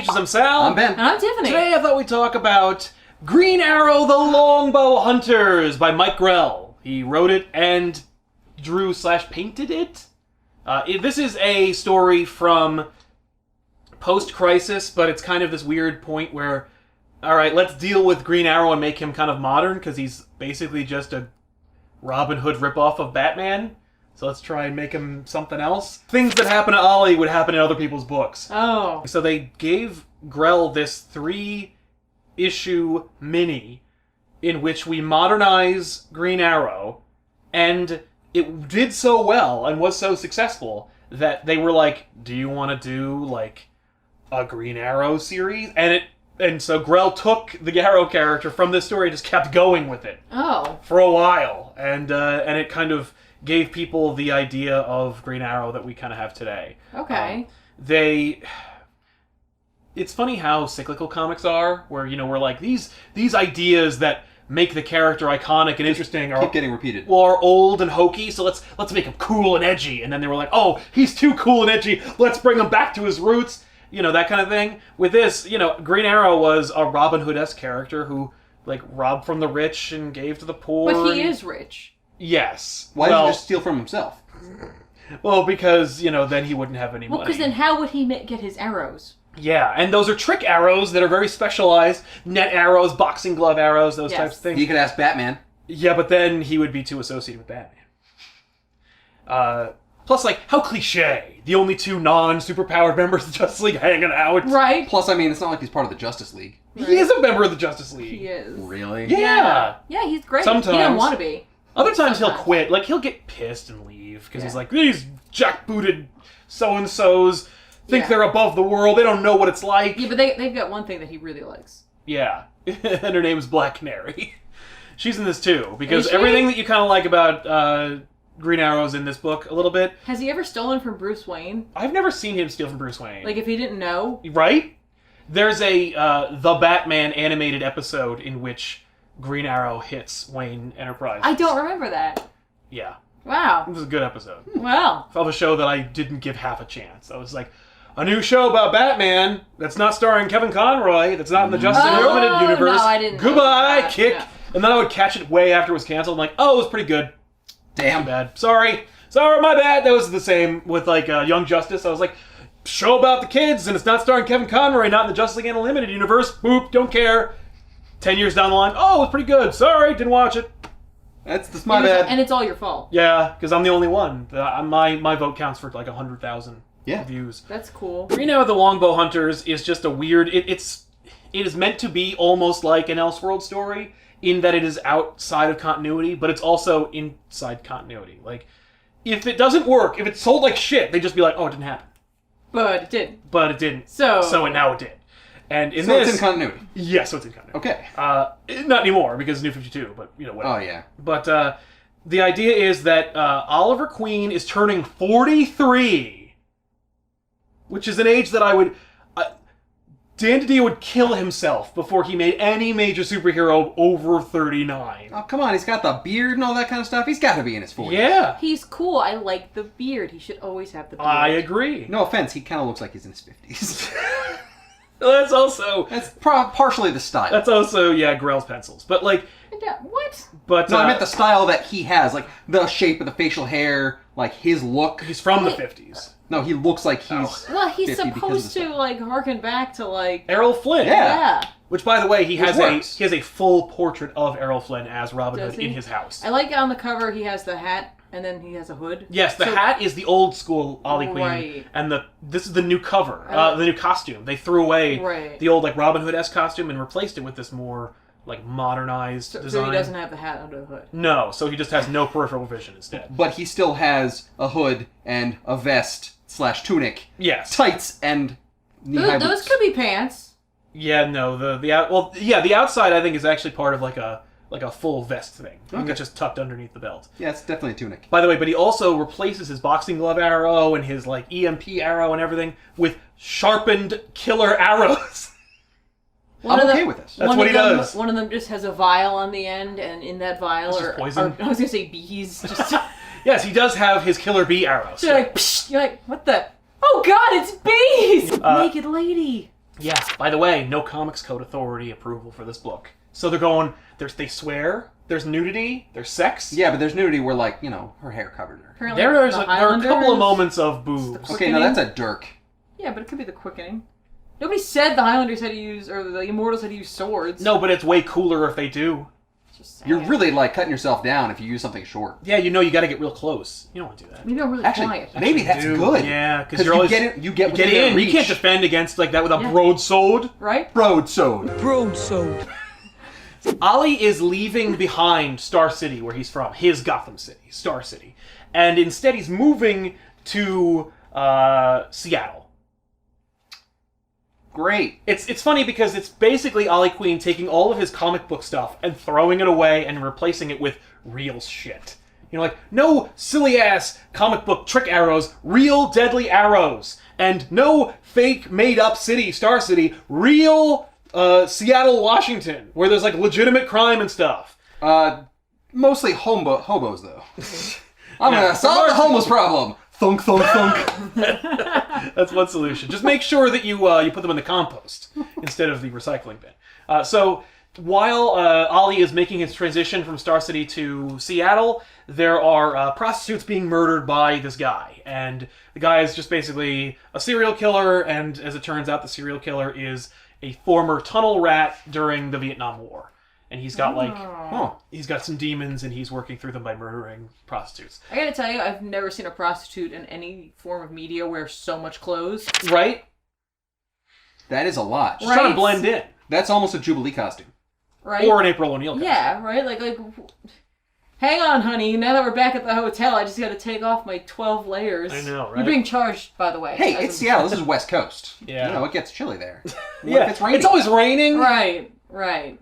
Peaches. I'm Sal. I'm Ben. And I'm Tiffany. Today I thought we'd talk about Green Arrow, the Longbow Hunters by Mike Grell. He wrote it and drew/painted it. This is a story from post-Crisis, but it's kind of this weird point where, alright, let's deal with Green Arrow and make him kind of modern, because he's basically just a Robin Hood ripoff of Batman. So let's try and make him something else. Things that happen to Ollie would happen in other people's books. Oh. So they gave Grell this 3-issue mini in which we modernize Green Arrow, and it did so well and was so successful that they were like, do you want to do like a Green Arrow series? And so Grell took the Arrow character from this story and just kept going with it. Oh. For a while. And it kind of gave people the idea of Green Arrow that we kind of have today. Okay. It's funny how cyclical comics are, where, you know, we're like, these ideas that make the character iconic and interesting Keep getting repeated. are old and hokey, so let's make him cool and edgy. And then they were like, oh, he's too cool and edgy, let's bring him back to his roots. You know, that kind of thing. With this, you know, Green Arrow was a Robin Hood-esque character who, like, robbed from the rich and gave to the poor. But he is rich. Yes. Why did he just steal from himself? Well, because, you know, then he wouldn't have any money. Well, because then how would he get his arrows? Yeah, and those are trick arrows that are very specialized. Net arrows, boxing glove arrows, those types of things. You could ask Batman. Yeah, but then he would be too associated with Batman. Plus, like, how cliche. The only two non-superpowered members of the Justice League hanging out. Right. Plus, I mean, it's not like he's part of the Justice League. Right. He is a member of the Justice League. He is. Really? Yeah. Yeah, he's great. Sometimes. He doesn't want to be. Other times he'll Sometimes. quit. Like, he'll get pissed and leave. Because he's like, these jackbooted so-and-sos think they're above the world. They don't know what it's like. Yeah, but they've got one thing that he really likes. Yeah. And her name's Black Canary. She's in this too. Because Is she? everything that you kind of like about Green Arrow's in this book a little bit. Has he ever stolen from Bruce Wayne? I've never seen him steal from Bruce Wayne. Like, if he didn't know? Right? There's a The Batman animated episode in which Green Arrow hits Wayne Enterprises. I don't remember that. Yeah. Wow. It was a good episode. Well. Of a show that I didn't give half a chance. I was like, a new show about Batman that's not starring Kevin Conroy, that's not in the Justice Unlimited universe. No, I didn't know Goodbye, that. kick. Yeah. And then I would catch it way after it was canceled. I'm like, oh, it was pretty good. Damn. Too bad. Sorry, my bad. That was the same with like Young Justice. I was like, show about the kids, and it's not starring Kevin Conroy, not in the Justice League Unlimited universe. Boop, don't care. 10 years down the line, oh, it was pretty good. Sorry, didn't watch it. That's my bad. And it's all your fault. Yeah, because I'm the only one. My vote counts for like 100,000 views. That's cool. Green Arrow, the Longbow Hunters is just a weird. It is meant to be almost like an Elseworld story in that it is outside of continuity, but it's also inside continuity. Like, if it doesn't work, if it's sold like shit, they just be like, oh, it didn't happen. But it didn't. But it didn't. So now it did. And in so this, it's in continuity. Yeah, so it's in continuity. Okay. Not anymore because it's New 52, but you know whatever. Oh yeah. But the idea is that Oliver Queen is turning 43, which is an age that I would. Dan DiDio would kill himself before he made any major superhero over 39. Oh come on, he's got the beard and all that kind of stuff. He's got to be in his 40s. Yeah, he's cool. I like the beard. He should always have the beard. I agree. No offense, he kind of looks like he's in his 50s. That's also partially the style. That's also Grell's pencils, but like what? But no, I meant the style that he has, like the shape of the facial hair, like his look. He's from the 50s. No, he looks like he's. Well, he's 50 supposed to like harken back to like Errol Flynn. Yeah. Which, by the way, he has works. a full portrait of Errol Flynn as Robin Does Hood he? in his house. I like on the cover he has the hat and then he has a hood. Yes, the hat is the old school Ollie Queen, Right. and this is the new cover, the new costume. They threw away the old like Robin Hood-esque costume and replaced it with this more like modernized design. So he doesn't have the hat under the hood. No, so he just has no peripheral vision instead. But he still has a hood and a vest/tunic. Yes. Tights and knee-high Those boots. could be pants. Yeah, no, the outside I think is actually part of like a full vest thing. Okay. It's just tucked underneath the belt. Yeah, it's definitely a tunic. By the way, but he also replaces his boxing glove arrow and his like EMP arrow and everything with sharpened killer arrows. I'm okay with this. That's what he does. One of them just has a vial on the end, and in that vial It's just poison. I was gonna say bees. Just Yes, he does have his killer bee arrows. so you're like, what the? Oh God, it's bees! Naked lady. Yeah, by the way, no Comics Code Authority approval for this book. So they're going, they swear, there's nudity, there's sex. Yeah, but there's nudity where, like, you know, her hair covered her. Apparently There are a couple Highlanders- of moments of boobs. Okay, no, that's a dirk. Yeah, but it could be the quickening. Nobody said the Highlanders had to use, or the Immortals had to use swords. No, but it's way cooler if they do. Just saying. You're really, like, cutting yourself down if you use something short. Yeah, you know you got to get real close. You don't want to do that. Maybe I'm really Actually, quiet. maybe that's Dude, good. Yeah, because Because you're you always get you get within their in. You can't reach. defend against like that with a Yeah. broadsword. Right? Broadsword. Ollie is leaving behind Star City, where he's from, his Gotham City, Star City, and instead he's moving to Seattle. Great. It's funny because it's basically Ollie Queen taking all of his comic book stuff and throwing it away and replacing it with real shit. You know, like, no silly-ass comic book trick arrows, real deadly arrows. And no fake made-up city, Star City, real Seattle, Washington, where there's, like, legitimate crime and stuff. Mostly hobos, though. I'm gonna solve the homeless problem. Thunk, thunk, thunk. That's one solution. Just make sure that you put them in the compost instead of the recycling bin. So while Ollie is making his transition from Star City to Seattle, there are prostitutes being murdered by this guy. And the guy is just basically a serial killer, and as it turns out, the serial killer is a former tunnel rat during the Vietnam War. And he's got he's got some demons, and he's working through them by murdering prostitutes. I gotta tell you, I've never seen a prostitute in any form of media wear so much clothes. Right? That is a lot. Just trying to blend in. That's almost a Jubilee costume. Right? Or an April O'Neil costume. Yeah, right? Like, hang on, honey. Now that we're back at the hotel, I just gotta take off my 12 layers. I know, right? You're being charged, by the way. Hey, it's Seattle. This is West Coast. Yeah. You know, it gets chilly there. What Yeah, if it's raining? it's always raining. Right.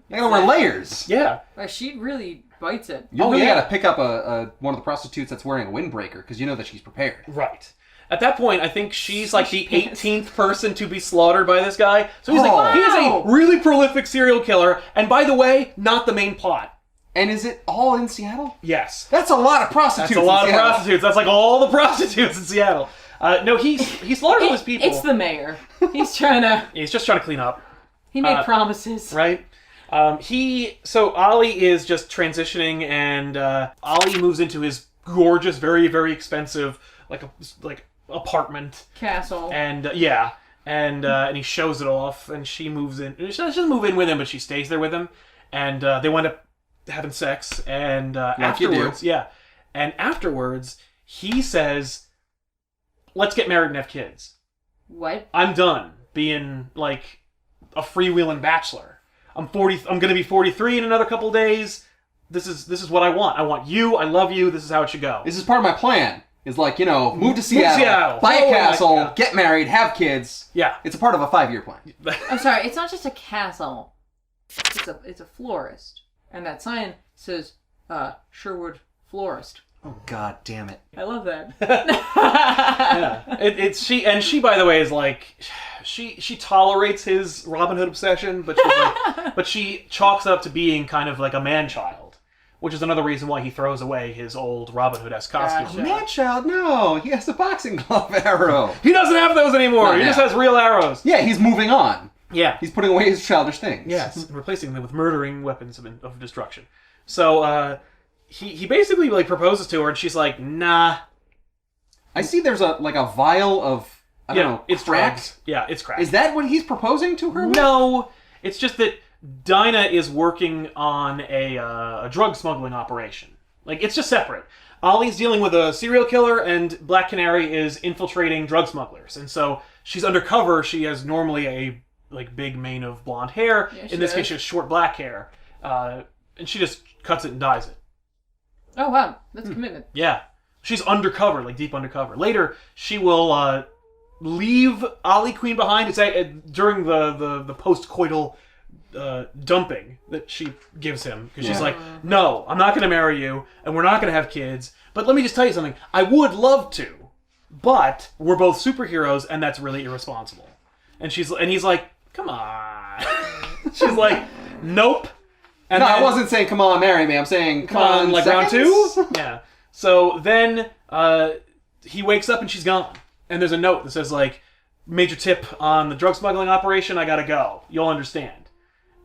You gotta wear layers. Yeah. She really bites it. You really gotta pick up one of the prostitutes that's wearing a windbreaker, because you know that she's prepared. Right. At that point, I think she's like the 18th person to be slaughtered by this guy. So he's Oh. like, he is a really prolific serial killer. And by the way, not the main plot. And is it all in Seattle? Yes. That's a lot of prostitutes. That's a lot in of Seattle. prostitutes. That's like all the prostitutes in Seattle. No, he slaughtered all his people. It's the mayor. He's trying to... He's just trying to clean up. He made promises. Right? So Ollie is just transitioning, and Ollie moves into his gorgeous, very, very expensive, like apartment. Castle. And and he shows it off, and she moves in. She doesn't move in with him, but she stays there with him, and they wind up having sex. And afterwards, and afterwards, he says, "Let's get married and have kids." What? I'm done being like a freewheeling bachelor. I'm 40. I'm gonna be 43 in another couple days. This is what I want. I want you. I love you. This is how it should go. This is part of my plan. Is like, you know, move to Seattle, buy a Totally, castle, yeah. get married, have kids. Yeah. It's a part of a 5-year plan. I'm sorry, it's not just a castle. It's a florist. And that sign says, Sherwood Florist. Oh, God damn it. I love that. Yeah. She by the way is like she tolerates his Robin Hood obsession, but she's like, but she chalks it up to being kind of like a man-child, which is another reason why he throws away his old Robin Hood-esque costume. Gotcha. Man-child, no. He has a boxing glove arrow. He doesn't have those anymore. Not He now. just has real arrows. Yeah, he's moving on. Yeah. He's putting away his childish things. Yes, replacing them with murdering weapons of destruction. So he basically like proposes to her, and she's like, "Nah." I see there's a vial of, I don't know, it's crack. drugs. Yeah, it's crack. Is that what he's proposing to her with? No, it's just that Dinah is working on a drug smuggling operation. Like, it's just separate. Ollie's dealing with a serial killer, and Black Canary is infiltrating drug smugglers. And so she's undercover. She has normally a big mane of blonde hair. Yeah, In this does. case, she has short black hair, and she just cuts it and dyes it. Oh, wow. That's commitment. Yeah. She's undercover, like deep undercover. Later, she will leave Ollie Queen behind. It's during the post-coital dumping that she gives him. Because she's like, no, I'm not going to marry you, and we're not going to have kids. But let me just tell you something. I would love to, but we're both superheroes, and that's really irresponsible. And he's like, come on. She's like, nope. And No, I then- wasn't saying, come on, marry me. I'm saying, come on, like seconds? round 2? Yeah. So then he wakes up and she's gone. And there's a note that says like, major tip on the drug smuggling operation. I gotta go. You'll understand.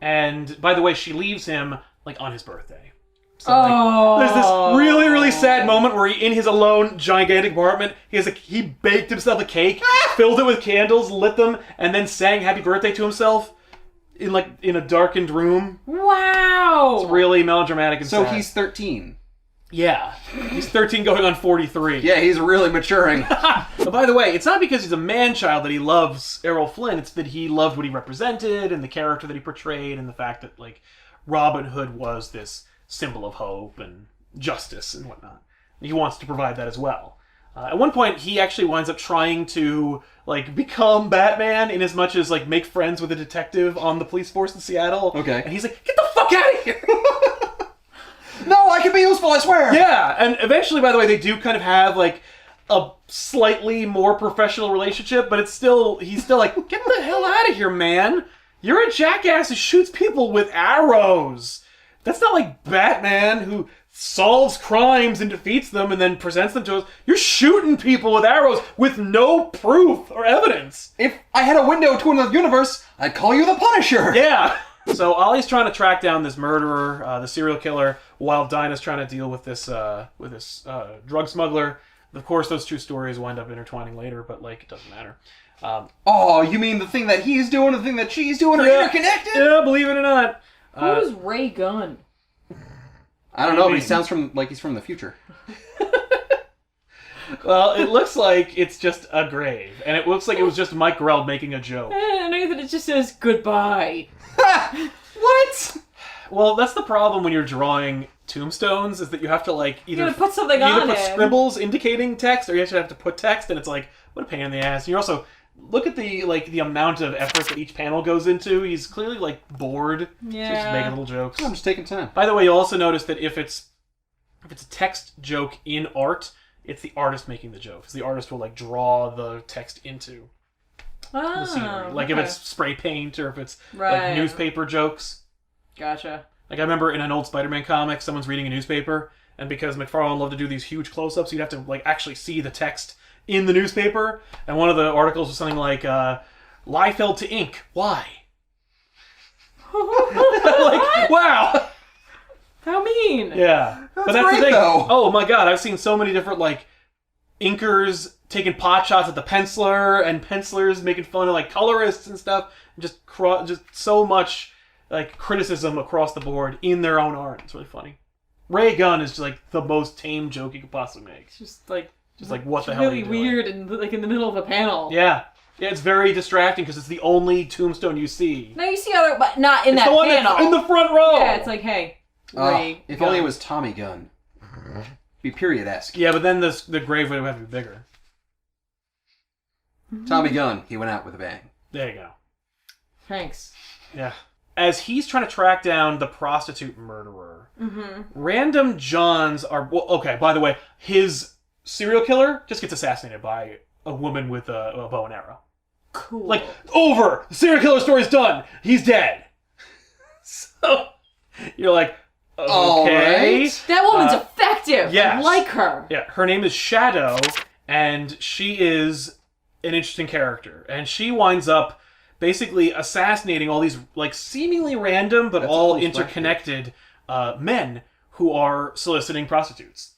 And by the way, she leaves him like on his birthday. So, there's this really, really sad moment where in his alone, gigantic apartment, he baked himself a cake, filled it with candles, lit them, and then sang "Happy Birthday" to himself in a darkened room. Wow! It's really melodramatic and So sad. he's 13. Yeah, he's 13 going on 43. Yeah, he's really maturing. But by the way, it's not because he's a man-child that he loves Errol Flynn. It's that he loved what he represented and the character that he portrayed and the fact that like Robin Hood was this symbol of hope and justice and whatnot. He wants to provide that as well. At one point, he actually winds up trying to like become Batman in as much as like make friends with a detective on the police force in Seattle. Okay. And he's like, get the fuck out of here! No, I can be useful, I swear! Yeah, and eventually, by the way, they do kind of have like a slightly more professional relationship, but he's still like, get the hell out of here, man! You're a jackass who shoots people with arrows. That's not like Batman who solves crimes and defeats them and then presents them to us. You're shooting people with arrows with no proof or evidence. If I had a window to another universe, I'd call you the Punisher! Yeah. So Ollie's trying to track down this murderer, the serial killer, while Dinah's trying to deal with this drug smuggler. Of course, those two stories wind up intertwining later, but like it doesn't matter. Oh, you mean the thing that he's doing and the thing that she's doing are interconnected? Yeah, believe it or not. Who's Ray Gunn? I don't know, but he sounds like he's from the future. Well, it looks like it's just a grave, and it looks like it was just Mike Grell making a joke. I know that it just says goodbye. What? Well, that's the problem when you're drawing tombstones, is that you have to like either put something either on put it. scribbles indicating text, or you actually have to put text, and it's like, what a pain in the ass. And you're also look at the amount of effort that each panel goes into. He's clearly like bored. Yeah. So he's just making little jokes. I'm just taking time. By the way, you'll also notice that if it's a text joke in art, it's the artist making the joke. Because the artist will like draw the text into the scenery. Like if it's spray paint or if it's like newspaper jokes. Gotcha. Like I remember in an old Spider-Man comic, someone's reading a newspaper, and because McFarlane loved to do these huge close-ups, you'd have to like actually see the text in the newspaper. And one of the articles was something like, Liefeld to ink. Why? Like, wow. How mean. Yeah. But that's great, the thing. though. Oh my god, I've seen so many different like inkers taking pot shots at the penciler and pencilers making fun of like colorists and stuff. Just so much like criticism across the board in their own art. It's really funny. Ray Gunn is just like the most tame joke you could possibly make. It's just like What the hell are really you doing? weird and like in the middle of a panel. Yeah. Yeah, it's very distracting because it's the only tombstone you see. Now you see other, but not in It's that the one panel. that's in the front row. Yeah, it's like, hey, Ray. If Gunn. only it was Tommy Gunn. Be period-esque. Yeah, but then the grave would have to be bigger. Tommy Gunn, he went out with a bang. There you go. Thanks. Yeah. As he's trying to track down the prostitute murderer, random Johns are... Well, okay, by the way, his serial killer just gets assassinated by a woman with a bow and arrow. Cool. Like, over! The serial killer story's done! He's dead! So, you're like, okay. Alright. That woman's effective. yes. I like her. Yeah, her name is Shadow, and she is an interesting character. And she winds up basically assassinating all these like seemingly random but That's all cool interconnected men who are soliciting prostitutes.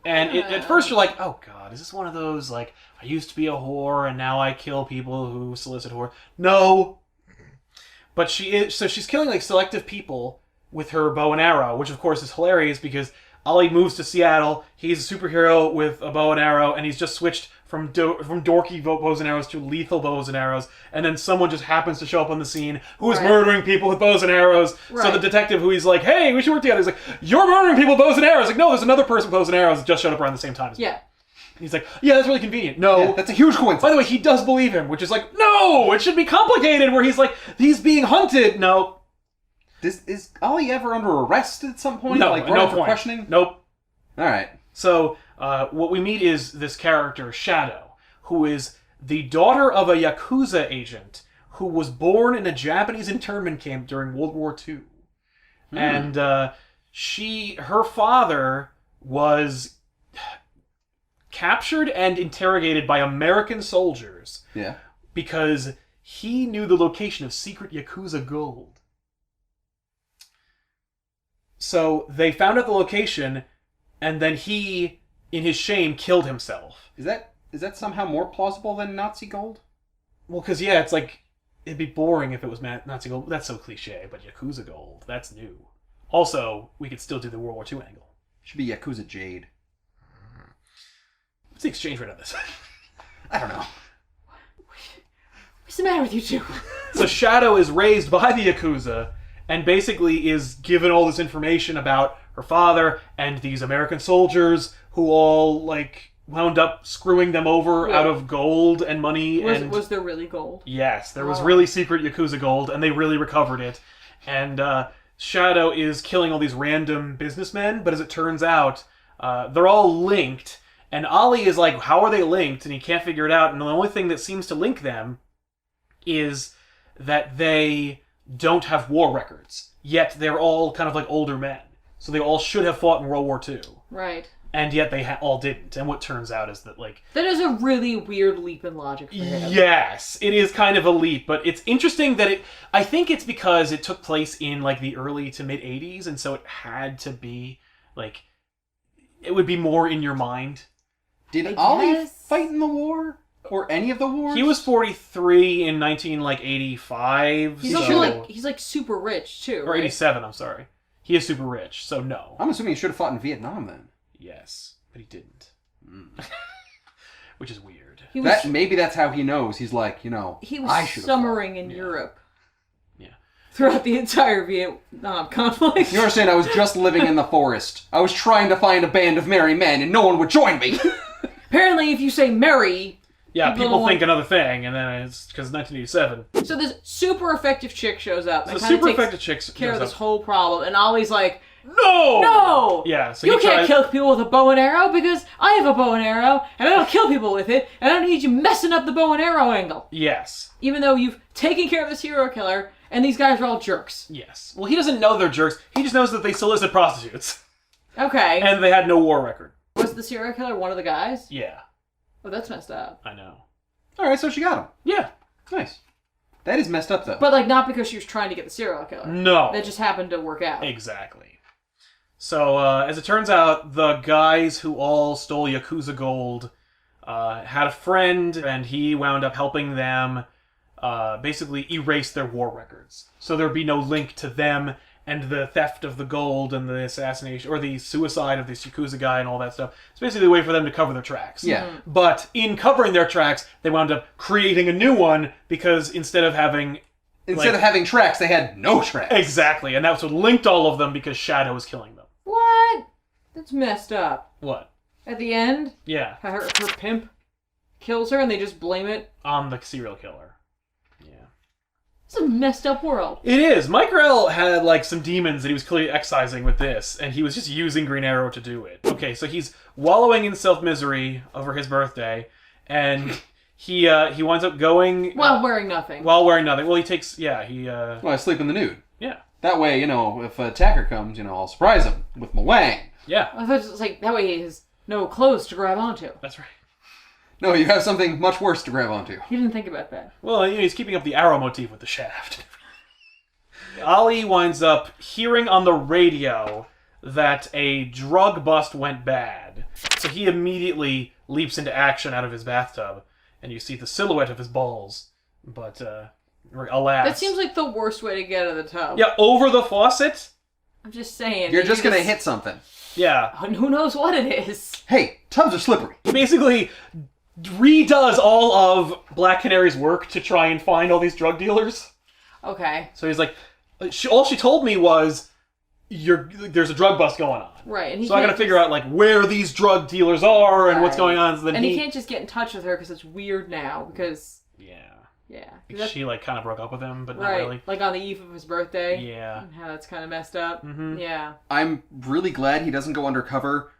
And at first you're like, oh god, is this one of those like I used to be a whore and now I kill people who solicit whore? No. But she's killing like selective people with her bow and arrow, which of course is hilarious because Ollie moves to Seattle. He's a superhero with a bow and arrow, and he's just switched from dorky bows and arrows to lethal bows and arrows. And then someone just happens to show up on the scene who is murdering people with bows and arrows. Right. So the detective, who he's like, "Hey, we should work together," he's like, "You're murdering people with bows and arrows." Like, no, there's another person with bows and arrows that just showed up around the same time as me. Yeah. He's like, "Yeah, that's really convenient." No, Yeah, that's a huge coincidence. by the way, he does believe him, which is like, no, it should be complicated. Where he's like, he's being hunted. No, Is Ollie ever under arrest at some point? no, like no brought up for point. questioning? Nope. Alright. So, what we meet is this character, Shadow, who is the daughter of a Yakuza agent who was born in a Japanese internment camp during World War II. And her father was captured and interrogated by American soldiers Yeah. because he knew the location of secret Yakuza gold. So they found out the location, and then he, in his shame, killed himself. Is that somehow more plausible than Nazi gold? Well, because, yeah, it's like, it'd be boring if it was Nazi gold. That's so cliche, but Yakuza gold, that's new. Also, we could still do the World War II angle. Should be Yakuza jade. What's the exchange rate on this? I don't know. What's the matter with you two? So Shadow is raised by the Yakuza, and basically is given all this information about her father and these American soldiers who all, like, wound up screwing them over out of gold and money. Was there really gold? Yes, there was really secret Yakuza gold, and they really recovered it. And Shadow is killing all these random businessmen, but as it turns out, they're all linked. And Ollie is like, how are they linked? And he can't figure it out. And the only thing that seems to link them is that they don't have war records. Yet they're all kind of like older men. So they all should have fought in World War II. Right. And yet they all didn't. And what turns out is that, like... That is a really weird leap in logic for him. Yes, it is kind of a leap. But it's interesting that it... I think it's because it took place in, like, the early to mid-'80s. And so it had to be, like... It would be more in your mind. Did Ollie fight in the war? Or any of the wars? He was 43 in 1985. He's also he's like super rich too, or right? 87. I'm sorry. He is super rich, so no. I'm assuming he should have fought in Vietnam then. Yes, but he didn't. Which is weird. Maybe that's how he knows. He's like, he was summering in Europe. Yeah. Throughout the entire Vietnam conflict. You understand? I was just living in the forest. I was trying to find a band of merry men, and no one would join me. Apparently, if you say merry. Yeah, people think another thing, and then it's because 1987. So this super effective chick shows up and kind of takes care of this whole problem, and Ollie's like, No! No! Yeah, so you can't kill people with a bow and arrow because I have a bow and arrow, and I don't kill people with it, and I don't need you messing up the bow and arrow angle. Yes. Even though you've taken care of this hero killer, and these guys are all jerks. Yes. Well, he doesn't know they're jerks. He just knows that they solicit prostitutes. Okay. And they had no war record. Was the serial killer one of the guys? Yeah. Oh, that's messed up. I know. Alright, so she got him. Yeah. Nice. That is messed up, though. But, like, not because she was trying to get the serial killer. No. That just happened to work out. Exactly. So, as it turns out, the guys who all stole Yakuza gold had a friend, and he wound up helping them basically erase their war records. So there'd be no link to them and the theft of the gold and the assassination, or the suicide of this Yakuza guy and all that stuff. It's basically a way for them to cover their tracks. Yeah. But in covering their tracks, they wound up creating a new one, because instead of having tracks, they had no tracks. Exactly, and that's what linked all of them, because Shadow was killing them. What? That's messed up. What? At the end? Yeah. Her pimp kills her and they just blame it? On the serial killer. It's a messed up world. It is. Mike Grell had, like, some demons that he was clearly excising with this, and he was just using Green Arrow to do it. Okay, so he's wallowing in self-misery over his birthday, and he winds up going... While wearing nothing. While wearing nothing. Well, he takes... Yeah, Well, I sleep in the nude. Yeah. That way, if an attacker comes, I'll surprise him with my wang. Yeah. I thought it was like, that way he has no clothes to grab onto. That's right. No, you have something much worse to grab onto. He didn't think about that. Well, he's keeping up the arrow motif with the shaft. Ollie winds up hearing on the radio that a drug bust went bad. So he immediately leaps into action out of his bathtub, and you see the silhouette of his balls. But, alas. That seems like the worst way to get out of the tub. Yeah, over the faucet? I'm just saying. You're just gonna hit something. Yeah. Who knows what it is? Hey, tubs are slippery. He basically redoes all of Black Canary's work to try and find all these drug dealers. Okay. So he's like, all she told me was, there's a drug bust going on. Right. And so I gotta figure out, like, where these drug dealers are and what's going on. So then and he can't just get in touch with her because it's weird now, because... Yeah. She, like, kind of broke up with him, but not right. really. Like, on the eve of his birthday. Yeah. And how that's kind of messed up. Mm-hmm. Yeah. I'm really glad he doesn't go undercover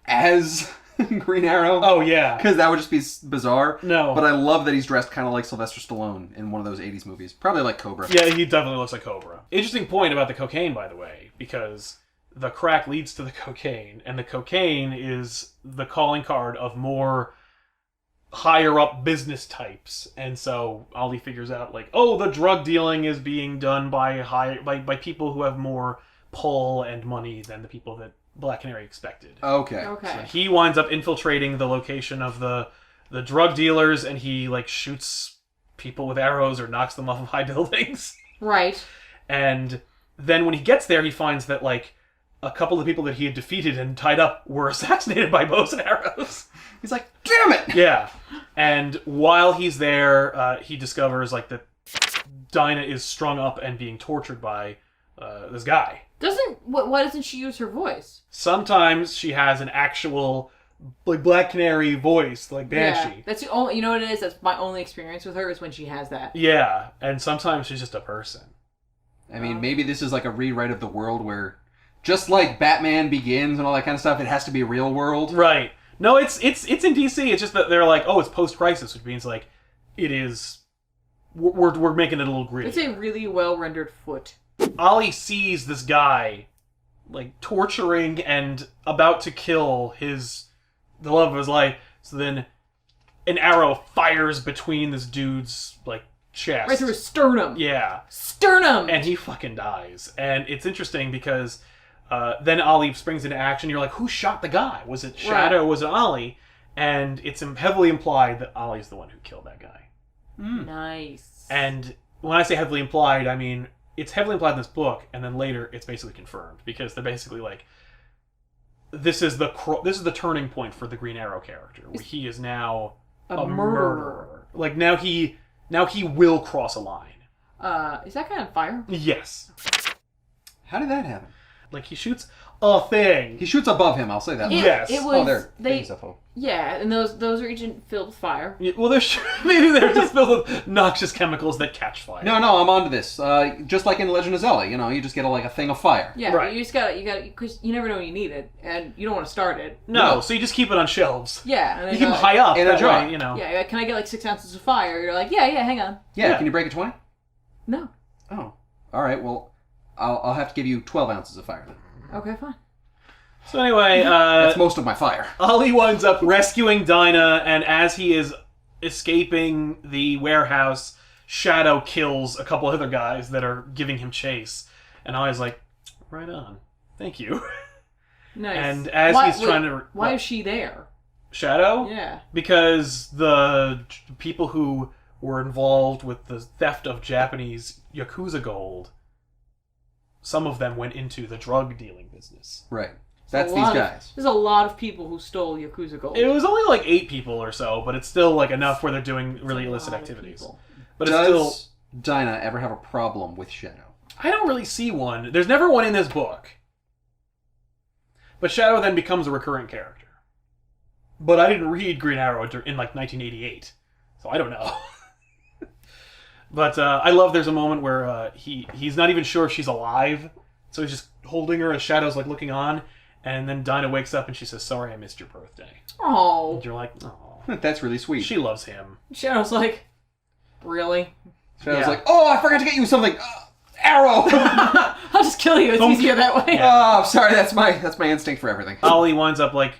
as Green Arrow. Oh, yeah. Because that would just be bizarre. No. But I love that he's dressed kind of like Sylvester Stallone in one of those 80s movies. Probably like Cobra. Yeah, he definitely looks like Cobra. Interesting point about the cocaine, by the way, because the crack leads to the cocaine, and the cocaine is the calling card of more higher up business types, and so Ollie figures out like, oh, the drug dealing is being done by people who have more pull and money than the people that Black Canary expected. Okay. Okay. So he winds up infiltrating the location of the drug dealers, and he like shoots people with arrows or knocks them off of high buildings. Right. And then when he gets there, he finds that like a couple of people that he had defeated and tied up were assassinated by bows and arrows. He's like, damn it! Yeah. And while he's there, he discovers like that Dinah is strung up and being tortured by this guy. Why doesn't she use her voice? Sometimes she has an actual like Black Canary voice, like Banshee. Yeah, that's the only. You know what it is? That's my only experience with her is when she has that. Yeah, and sometimes she's just a person. I mean, maybe this is like a rewrite of the world where, just like Batman Begins and all that kind of stuff, it has to be a real world. Right. No, it's in DC. It's just that they're like, oh, it's post-crisis, which means like it is. We're making it a little gritty. It's a really well rendered foot. Ollie sees this guy like torturing and about to kill the love of his life. So then an arrow fires between this dude's like chest. Right through his sternum. Yeah. Sternum! And he fucking dies. And it's interesting because then Ollie springs into action. You're like, who shot the guy? Was it Shadow? Right. Was it Ollie? And it's heavily implied that Ollie's the one who killed that guy. Nice. And when I say heavily implied, I mean it's heavily implied in this book, and then later it's basically confirmed because they're basically like, this is the turning point for the Green Arrow character, where he is now a murderer. Like now he will cross a line. Is that kind of fire? Yes. How did that happen? Like he shoots a thing. He shoots above him. I'll say that. Yes. It was. Oh, things up. Yeah, and those are each filled with fire. Yeah, well, maybe they're just filled with noxious chemicals that catch fire. No, I'm onto this. Just like in Legend of Zelda, you just get a thing of fire. Yeah, right. You just gotta, because you never know when you need it, and you don't want to start it. No, so you just keep it on shelves. Yeah, and then you keep them high up. And that's right. Yeah, can I get like 6 ounces of fire? You're like, yeah, hang on. Yeah, can you break a 20? No. Oh, all right. Well, I'll have to give you 12 ounces of fire then. Okay, fine. So anyway, that's most of my fire. Ollie winds up rescuing Dinah, and as he is escaping the warehouse, Shadow kills a couple other guys that are giving him chase. And Ollie's like, right on. Thank you. Nice. And as why is she there? Shadow? Yeah. Because the people who were involved with the theft of Japanese Yakuza gold, some of them went into the drug dealing business. Right. That's these guys. There's a lot of people who stole Yakuza gold. It was only like 8 people or so, but it's still like enough where they're doing really illicit activities. But Does Dinah ever have a problem with Shadow? I don't really see one. There's never one in this book. But Shadow then becomes a recurring character. But I didn't read Green Arrow in like 1988, so I don't know. But I love there's a moment where he's not even sure if she's alive, so he's just holding her as Shadow's like looking on, and then Dinah wakes up and she says, "Sorry, I missed your birthday." Oh. And you're like, oh. That's really sweet. She loves him. Shadow's like, really? Shadow's like, oh, I forgot to get you something. Arrow. I'll just kill you. It's easier that way. Yeah. Oh, sorry. That's my instinct for everything. Ollie winds up like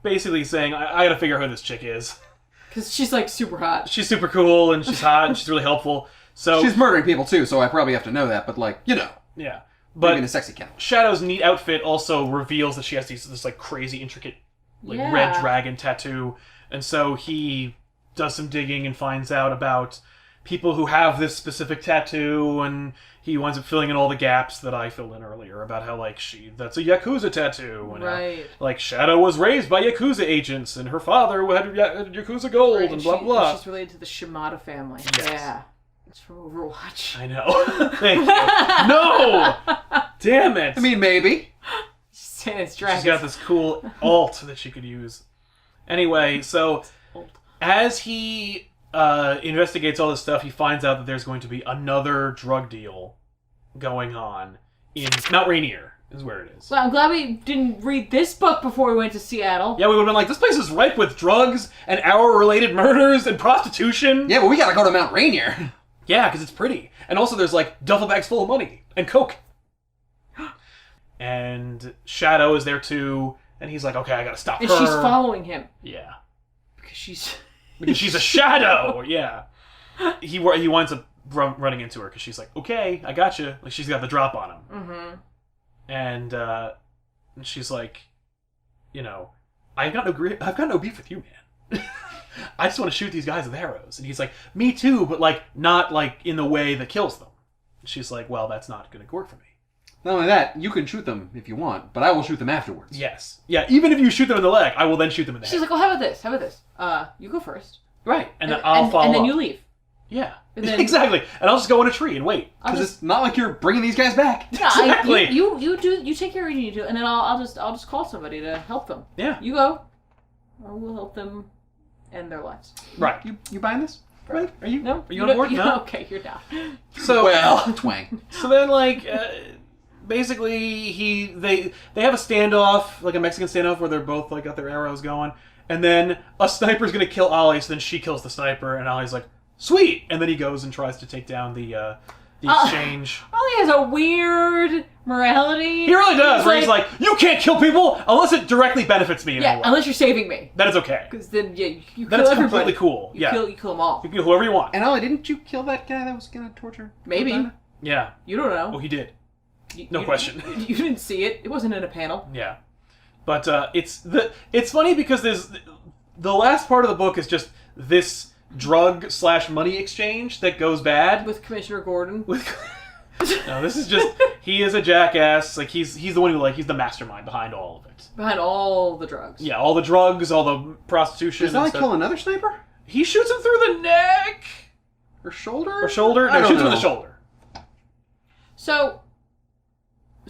basically saying, I gotta figure out who this chick is. Because she's like super hot. She's super cool and she's hot and she's really helpful. So she's murdering people too, so I probably have to know that. But like, yeah. But in a sexy kennel. Shadow's neat outfit also reveals that she has this like crazy intricate red dragon tattoo, and so he does some digging and finds out about people who have this specific tattoo, and he winds up filling in all the gaps that I filled in earlier about how that's a Yakuza tattoo, and how, Shadow was raised by Yakuza agents, and her father had Yakuza gold, and blah blah. She's related to the Shimada family. Yes. Yeah. It's from Overwatch. I know. Thank you. No! Damn it! I mean, maybe. She's got this cool alt that she could use. Anyway, so as he investigates all this stuff, he finds out that there's going to be another drug deal going on in Mount Rainier, is where it is. Well, I'm glad we didn't read this book before we went to Seattle. Yeah, we would have been like, this place is ripe with drugs and arrow-related murders and prostitution. Yeah, but we gotta go to Mount Rainier. Yeah, because it's pretty. And also there's like duffel bags full of money and coke. And Shadow is there too, and he's like, okay, I gotta stop her. And she's following him. Yeah. Because she's because she's a shadow. Yeah. He winds up running into her because she's like, okay, I got you. Like, she's got the drop on him. Mm-hmm. And she's like, you know, I've got no beef with you, man. I just want to shoot these guys with arrows. And he's like, me too, but like not like in the way that kills them. And she's like, well, that's not going to work for me. Not only that, you can shoot them if you want, but I will shoot them afterwards. Yes. Yeah, even if you shoot them in the leg, I will then shoot them in the head. She's like, well, how about this? How about this? You go first. Right. And then I'll follow and then up. you leave. Yeah. And then, exactly. And I'll just go in a tree and wait. Because it's not like you're bringing these guys back. Yeah, Exactly. You take care of what you need to, and then I'll just call somebody to help them. Yeah. You go. I will help them end their lives. Right. You buying this? Right? Are you? No. Are you on board? No. Okay, you're down. So Well, twang. So then, like, basically, they have a standoff, like a Mexican standoff, where they're both like got their arrows going, and then a sniper's gonna kill Ollie, so then she kills the sniper, and Ollie's like, sweet, and then he goes and tries to take down the exchange. Ollie has a weird morality. He really does, where he's like, you can't kill people unless it directly benefits me in any way. Unless you're saving me. That is okay. Because then, you kill That is everybody. completely cool. You Yeah. kill them all. You can kill whoever you want. And Ollie, didn't you kill that guy that was gonna torture? Maybe. Urbana? Yeah. You don't know. Oh, he did. You- No you- question. You didn't see it. It wasn't in a panel. Yeah. But it's funny because the last part of the book is just this drug/money exchange that goes bad. With Commissioner Gordon. No, this is just, he is a jackass. Like, he's the one who, like, he's the mastermind behind all of it. Behind all the drugs. Yeah, all the drugs, all the prostitution. Does Ollie and stuff. kill another sniper? He shoots him through the neck Or shoulder? or shoulder. I No, don't shoots him in know. the shoulder. So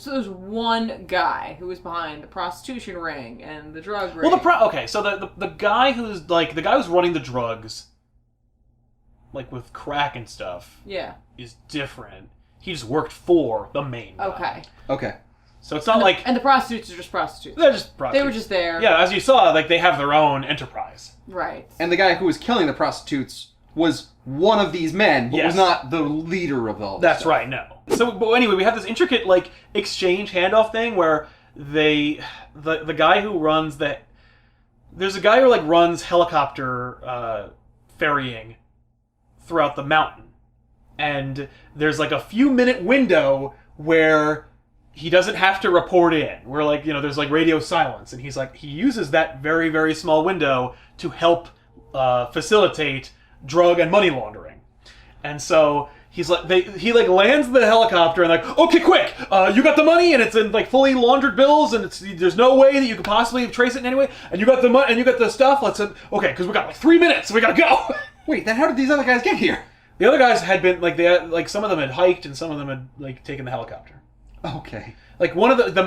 there's one guy who was behind the prostitution ring and the drug ring. Well, okay, so the guy who's like the guy who's running the drugs, like with crack and stuff, Yeah. is different. He just worked for the main guy. Okay. Okay. So it's not like And the prostitutes are just prostitutes. they're just They prostitutes. were just there. Yeah, as you saw, like they have their own enterprise. Right. And the guy who was killing the prostitutes was one of these men, but Yes. was not the leader of all this That's stuff. right. No. So, but anyway, we have this intricate like exchange handoff thing where the guy who runs there's a guy who like runs helicopter ferrying throughout the mountain, and there's like a few minute window where he doesn't have to report in. Where like there's like radio silence, and he uses that very very small window to help facilitate drug and money laundering, and so. He lands the helicopter and like, okay, quick, you got the money and it's in like fully laundered bills and there's no way that you could possibly trace it in any way, and you got the money and you got the stuff. Okay, because we got like 3 minutes, so we gotta go. Wait, then how did these other guys get here? The other guys had been like some of them had hiked and some of them had like taken the helicopter. Okay. Like one of the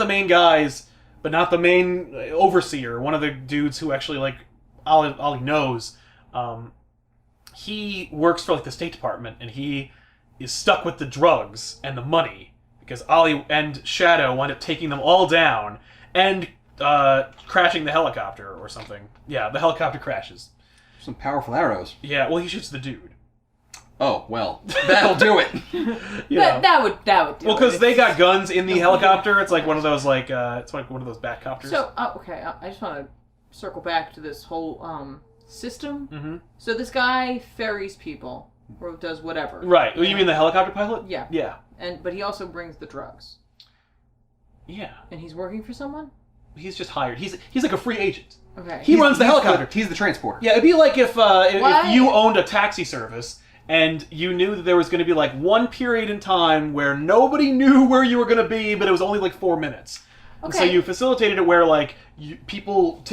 main guys, but not the main overseer. One of the dudes who actually like Ollie knows. He works for like the State Department, and he is stuck with the drugs and the money because Ollie and Shadow wind up taking them all down and crashing the helicopter or something. Yeah, the helicopter crashes. Some powerful arrows. Yeah, well, he shoots the dude. Oh, well, that'll do it. That would do Well, because it. they got guns in the helicopter. It's like one of those it's like one of those Batcopters. So, okay, I just want to circle back to this whole system. Mm-hmm. So this guy ferries people or does whatever. Right. You mean the helicopter pilot? Yeah. Yeah. But he also brings the drugs. Yeah. And he's working for someone? He's just hired. He's like a free agent. Okay. He runs the helicopter. He's the transporter. Yeah, it'd be like if Why? you owned a taxi service and you knew that there was going to be like one period in time where nobody knew where you were going to be, but it was only like 4 minutes. And so Okay. you facilitated it where like people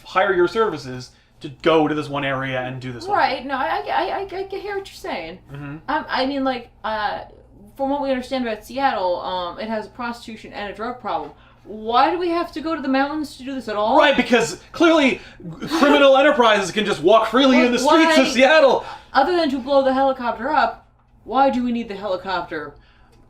hire your services to go to this one area and do this one Right. thing. No, I hear what you're saying. Mm-hmm. I mean, like, from what we understand about Seattle, it has a prostitution and a drug problem. Why do we have to go to the mountains to do this at all? Right, because clearly criminal enterprises can just walk freely in the streets Why? of Seattle. Other than to blow the helicopter up, why do we need the helicopter?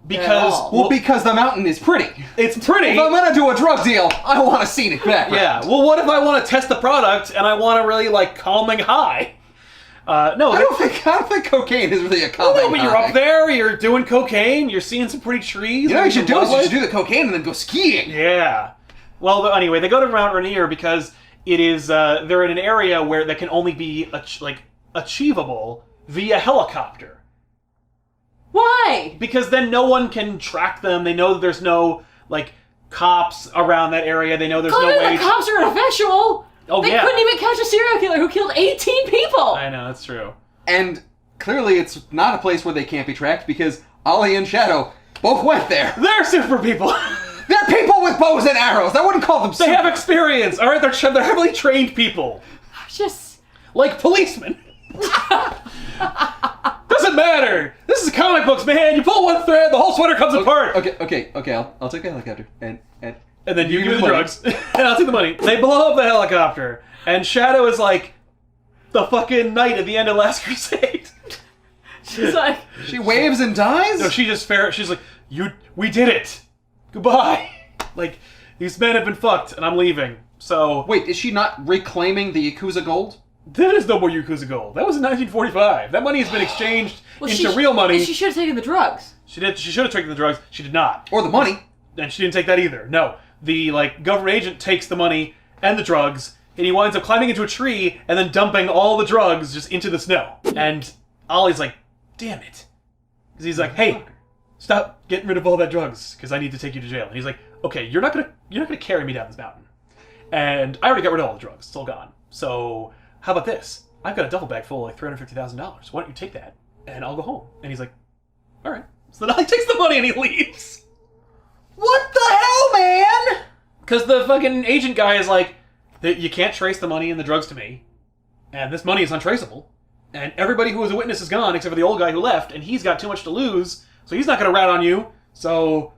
Because Well, because the mountain is pretty. it's pretty. If I'm gonna do a drug deal, I want a scenic background. Yeah. Well, what if I want to test the product and I want a really like calming high? No. I don't think cocaine is really a calming No, but you're high. up there, you're doing cocaine, you're seeing some pretty trees. You know what you some should do is you wildlife. should do the cocaine and then go skiing. Yeah. Well, anyway, they go to Mount Rainier because it is they're in an area where that can only be achievable via helicopter. Why? Because then no one can track them. They know that there's no cops around that area. They know there's no way. The cops are ineffectual. Oh, they couldn't even catch a serial killer who killed 18 people. I know, that's true. And clearly it's not a place where they can't be tracked because Ollie and Shadow both went there. They're super people. They're people with bows and arrows. I wouldn't call them super. They have experience. All right, they're heavily trained people. Just like policemen. Doesn't matter. This is comic books, man. You pull one thread, the whole sweater comes apart. Okay. I'll take the helicopter and then you give me the drugs, and I'll take the money. They blow up the helicopter, and Shadow is like the fucking knight at the end of Last Crusade. She's like, she waves and dies. No, she's like, we did it. Goodbye. Like, these men have been fucked, and I'm leaving. So wait, is she not reclaiming the Yakuza gold? There is no more Yakuza gold. That was in 1945. That money has been exchanged into real money. She should have taken the drugs. She did. She should have taken the drugs. She did not. Or the money. And she didn't take that either. No. The government agent takes the money and the drugs, and he winds up climbing into a tree and then dumping all the drugs just into the snow. And Ollie's like, damn it. Because he's like, hey, stop getting rid of all that drugs, because I need to take you to jail. And he's like, okay, you're not gonna carry me down this mountain. And I already got rid of all the drugs. It's all gone. So how about this? I've got a duffel bag full of $350,000. Why don't you take that and I'll go home? And he's like, all right. So then Ollie takes the money and he leaves. What the hell, man? Because the fucking agent guy is like, you can't trace the money and the drugs to me, and this money is untraceable, and everybody who was a witness is gone except for the old guy who left, and he's got too much to lose, so he's not going to rat on you, so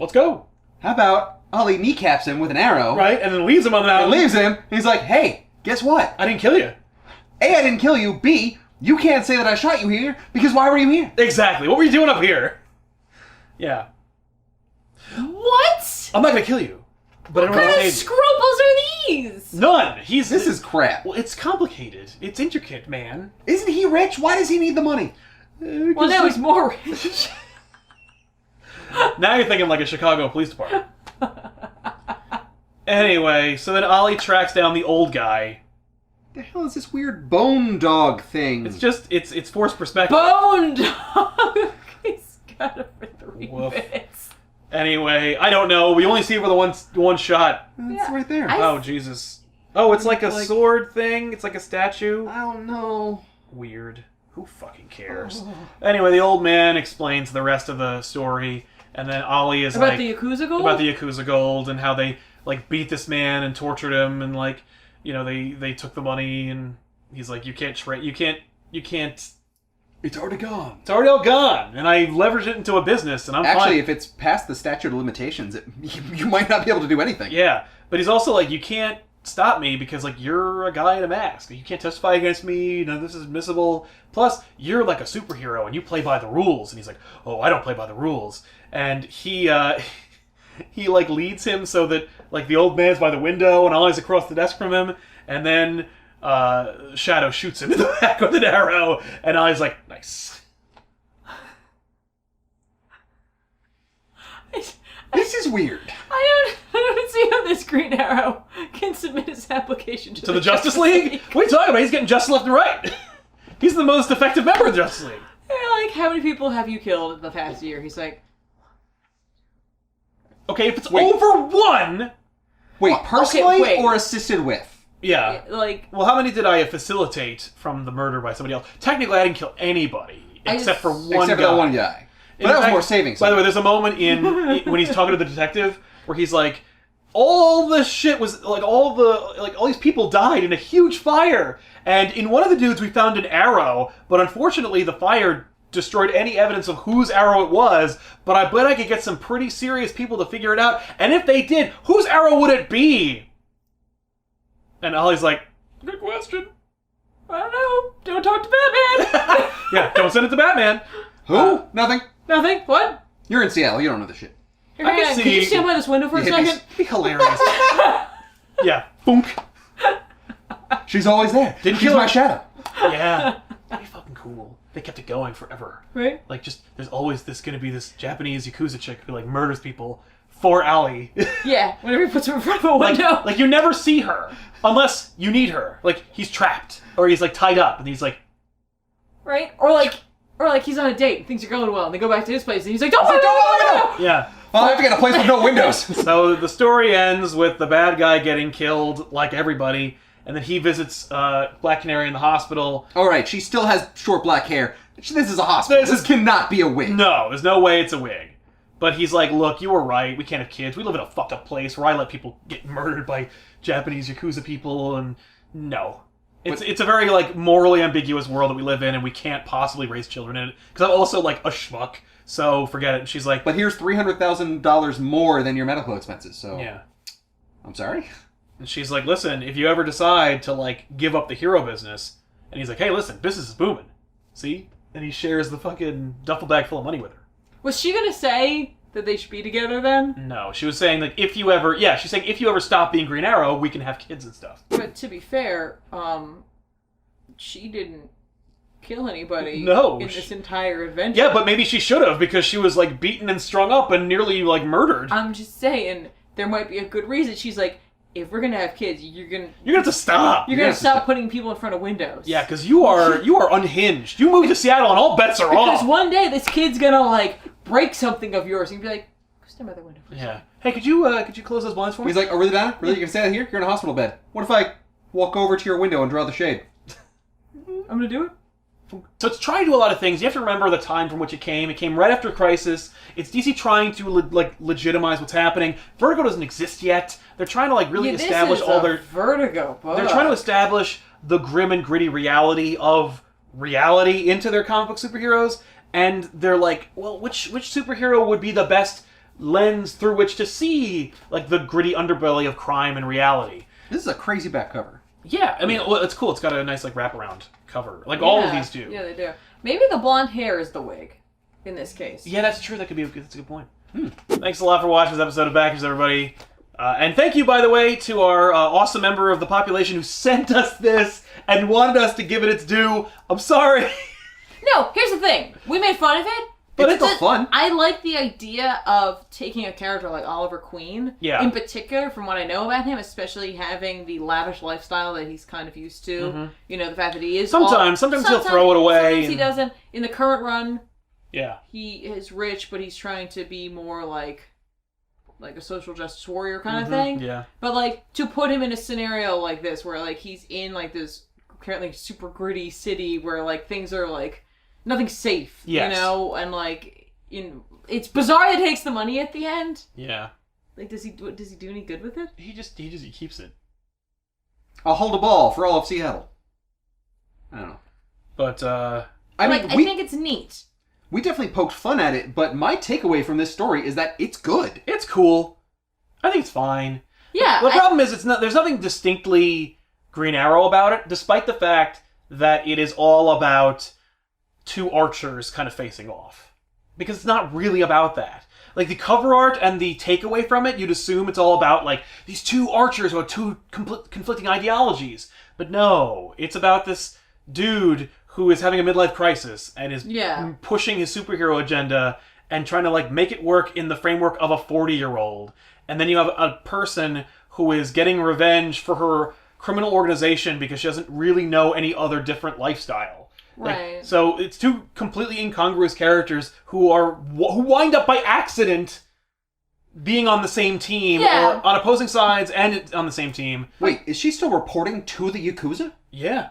let's go. How about Ollie kneecaps him with an arrow? Right, and then leaves him on the mountain. And leaves him, and he's like, hey, guess what? I didn't kill you. A, I didn't kill you. B, you can't say that I shot you here, because why were you here? Exactly. What were you doing up here? Yeah. What? I'm not going to kill you. But What kind of scruples are these? None. This is crap. Well, it's complicated. It's intricate, man. Isn't he rich? Why does he need the money? Well, now he's more rich. Now you're thinking like a Chicago police department. Anyway, so then Ollie tracks down the old guy. The hell is this weird bone dog thing? It's just, it's forced perspective. Bone dog! He's got it for 3 minutes. Anyway, I don't know. We only see it for the one shot. It's right there. Oh, Jesus. Oh, it's like a sword thing? It's like a statue? I don't know. Weird. Who fucking cares? Anyway, the old man explains the rest of the story, and then Ollie is about the Yakuza gold? About the Yakuza gold, and how they, beat this man and tortured him, and, they took the money, and he's like, you can't... It's already gone. It's already all gone, and I leveraged it into a business, and I'm fine. Actually, if it's past the statute of limitations, you might not be able to do anything. Yeah, but he's also like, you can't stop me because, you're a guy in a mask. You can't testify against me. None of this is admissible. Plus, you're like a superhero, and you play by the rules. And he's like, oh, I don't play by the rules. And he leads him so that, the old man's by the window, and Ollie's across the desk from him, and then... Shadow shoots him in the back with an arrow, and Ollie's like, nice. This is weird. I don't see how this Green Arrow can submit his application to the Justice League? What are you talking about? He's getting justice left and right. He's the most effective member of the Justice League. They're like, how many people have you killed in the past year? He's like... Okay, if it's over one... Wait, personally wait. or assisted with? Yeah. Well, how many did I facilitate from the murder by somebody else? Technically, I didn't kill anybody except for one guy. Except for that one guy. But that was more saving. By the way, there's a moment when he's talking to the detective where he's like, all the shit was all these people died in a huge fire, and in one of the dudes we found an arrow, but unfortunately the fire destroyed any evidence of whose arrow it was, but I bet I could get some pretty serious people to figure it out, and if they did, whose arrow would it be? And Ollie's like, good question. I don't know. Don't talk to Batman. Yeah, don't send it to Batman. Who? Nothing. Nothing. What? You're in Seattle. You don't know this shit. Here, can you stand by this window for a second? It'd be hilarious. Yeah. Boonk. She's always there. Didn't She's kill my her. shadow. Yeah. That'd be fucking cool. they kept it going forever. Right? Like, just, there's always going to be this Japanese Yakuza chick who, like, murders people for Allie. Yeah, whenever he puts her in front of a window. Like, you never see her unless you need her. Like, he's trapped. Or he's, like, tied up, and he's like... Right? Or like he's on a date, things are going well, and they go back to his place, and he's like, don't go! Yeah. Well, I have to get a place with no windows. So the story ends with the bad guy getting killed, like everybody, and then he visits Black Canary in the hospital. All right, she still has short black hair. This is a hospital. This cannot be a wig. No, there's no way it's a wig. But he's like, look, you were right. We can't have kids. We live in a fucked up place where I let people get murdered by Japanese Yakuza people, and no. It's a very, like, morally ambiguous world that we live in, and we can't possibly raise children in it. Because I'm also, like, a schmuck, so forget it. And she's like... But here's $300,000 more than your medical expenses, so... Yeah. I'm sorry? And she's like, listen, if you ever decide to, like, give up the hero business... And he's like, hey, listen, business is booming. See? And he shares the fucking duffel bag full of money with her. Was she gonna say that they should be together then? No, she was saying, like, if you ever... Yeah, she's saying, if you ever stop being Green Arrow, we can have kids and stuff. But to be fair, she didn't kill anybody in this entire adventure. Yeah, but maybe she should have, because she was, like, beaten and strung up and nearly, like, murdered. I'm just saying, there might be a good reason. She's like, if we're gonna have kids, you're gonna have to stop. You're gonna stop putting people in front of windows. Yeah, because you are unhinged. You move to Seattle and all bets are off. Because one day this kid's gonna, like, break something of yours and you'd be like, go stand by the window for a second. Hey, could you close those blinds for me? He's like, oh, really, Donna? Really? You can stay out here? You're in a hospital bed. What if I walk over to your window and draw the shade? I'm gonna do it. So it's trying to do a lot of things. You have to remember the time from which it came. It came right after Crisis. It's DC trying to legitimize what's happening. Vertigo doesn't exist yet. They're trying to really establish all their Vertigo. They're trying to establish the grim and gritty reality of reality into their comic book superheroes, and they're like, well, which superhero would be the best lens through which to see like the gritty underbelly of crime and reality? This is a crazy back cover. Yeah, I mean, it's cool. It's got a nice wraparound cover, all of these do. Yeah, they do. Maybe the blonde hair is the wig in this case. Yeah, that's true. That's a good point. Thanks a lot for watching this episode of Backers, everybody. And thank you, by the way, to our awesome member of the population who sent us this and wanted us to give it its due. I'm sorry. No, here's the thing. We made fun of it. But it's still fun. I like the idea of taking a character like Oliver Queen. Yeah. In particular, from what I know about him, especially having the lavish lifestyle that he's kind of used to. Mm-hmm. You know, the fact that he is... Sometimes he'll throw it away. Sometimes he doesn't. In the current run, yeah, he is rich, but he's trying to be more like a social justice warrior kind of thing. Yeah. But, like, to put him in a scenario like this, where, like, he's in, like, this apparently super gritty city where, like, things are, like... Nothing's safe, yes. You know, and it's bizarre that he takes the money at the end. Yeah. Like, does he do any good with it? He keeps it. I'll hold a ball for all of Seattle. I don't know. But, I think it's neat. We definitely poked fun at it, but my takeaway from this story is that it's good. It's cool. I think it's fine. Yeah. The problem is there's nothing distinctly Green Arrow about it, despite the fact that it is all about two archers kind of facing off. Because it's not really about that. Like, the cover art and the takeaway from it, you'd assume it's all about, like, these two archers who have two conflicting ideologies. But no, it's about this dude who is having a midlife crisis and is pushing his superhero agenda and trying to, like, make it work in the framework of a 40-year-old. And then you have a person who is getting revenge for her criminal organization because she doesn't really know any other different lifestyle. Right. So it's two completely incongruous characters who wind up by accident being on the same team or on opposing sides and on the same team. Wait, is she still reporting to the Yakuza? Yeah.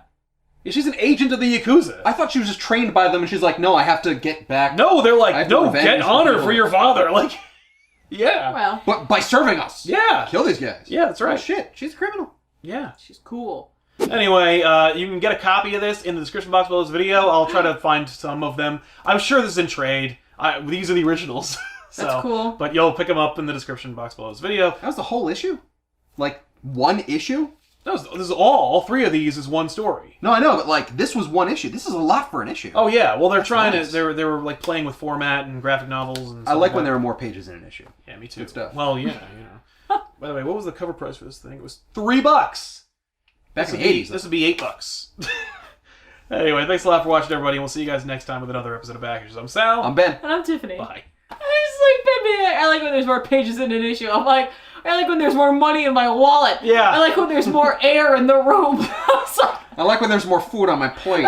She's an agent of the Yakuza. I thought she was just trained by them and she's like, no, I have to get back. No, they're like, no, get honor for your father. Like, yeah. Well. But by serving us. Yeah. Kill these guys. Yeah, that's right. Oh, shit. She's a criminal. Yeah. She's cool. Anyway, you can get a copy of this in the description box below this video. I'll try to find some of them. I'm sure this is in trade. These are the originals. So, that's cool. But you'll pick them up in the description box below this video. That was the whole issue? Like, one issue? This is all three of these is one story. No, I know, but like, this was one issue. This is a lot for an issue. Oh yeah, well they're trying nice. to, they were like playing with format and graphic novels and I like when there are more pages in an issue. Yeah, me too. Good stuff. Well, yeah, you know. By the way, what was the cover price for this thing? It was $3. Back in the 80s. This would be $8. Anyway, thanks a lot for watching, everybody. And we'll see you guys next time with another episode of Backers. I'm Sal. I'm Ben. And I'm Tiffany. Bye. I like when there's more pages in an issue. I like when there's more money in my wallet. Yeah. I like when there's more air in the room. I like when there's more food on my plate.